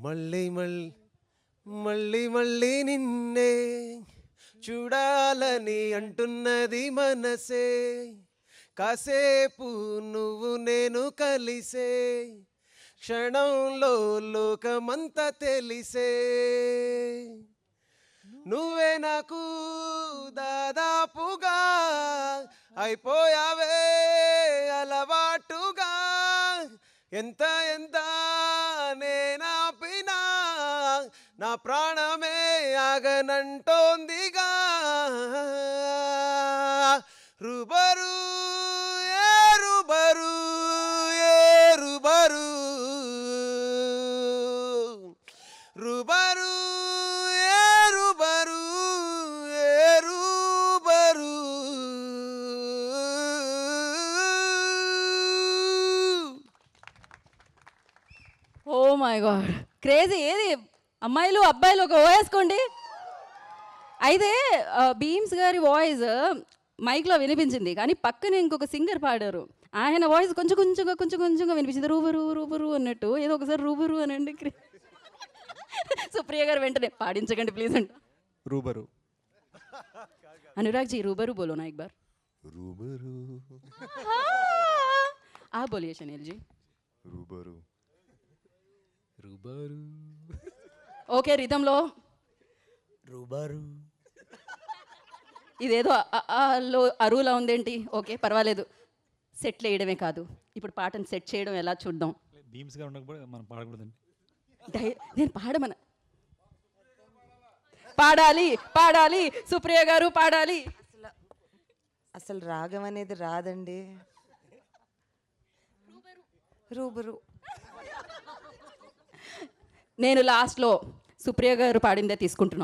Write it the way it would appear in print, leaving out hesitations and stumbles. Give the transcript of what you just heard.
మళ్ళీ మళ్ళీ మళ్ళీ మళ్ళీ నిన్నే చూడాలని అంటున్నది మనసే, కాసేపు నువ్వు నేను కలిసే క్షణంలో లోకమంతా తెలిసే. నువ్వే నాకు దాదాపుగా అయిపోయావే అలవాటుగా, ఎంత ఎంత నేనాపినా నా ప్రాణమే ఆగనంటోందిగా. రుబరు ఏ రుబరు ఏ రుబరు రుబరు ఏ రుబరు ఏ రుబరు. Oh my God, crazy. ఏది అమ్మాయిలు అబ్బాయిలు ఒక వేసుకోండి. అయితే బీమ్స్ గారి వాయిస్ మైక్లో వినిపించింది, కానీ పక్కన ఇంకొక సింగర్ పాడారు, ఆయన వాయిస్ కొంచెం కొంచెంగా వినిపించింది. రూబరు రూబరు అన్నట్టు. ఏదో ఒకసారి రూబరు అనండి. సుప్రియ గారు వెంటనే పాడించకండి ప్లీజ్ అంట. रूबरू अनुराग जी रूबरू बोलो ना एक बार. रूबरू आप बोलिए शनील जी. रूबरू రుబరు ఓకే, రిథంలో రుబరు. ఇదేదో లో అరువులా ఉందేంటి? ఓకే పర్వాలేదు, సెట్లు వేయడమే కాదు, ఇప్పుడు పాటను సెట్ చేయడం ఎలా చూద్దాం. బీమ్స్ గా ఉండకపోతే మనం పాడకూడదండి. నేను పాడాలి పాడాలి సుప్రియ గారు పాడాలి. అసలు రాగం అనేది రాదండి. రూబరు నేను లాస్ట్లో సుప్రియ గారు పాడిందే తీసుకుంటున్నాను.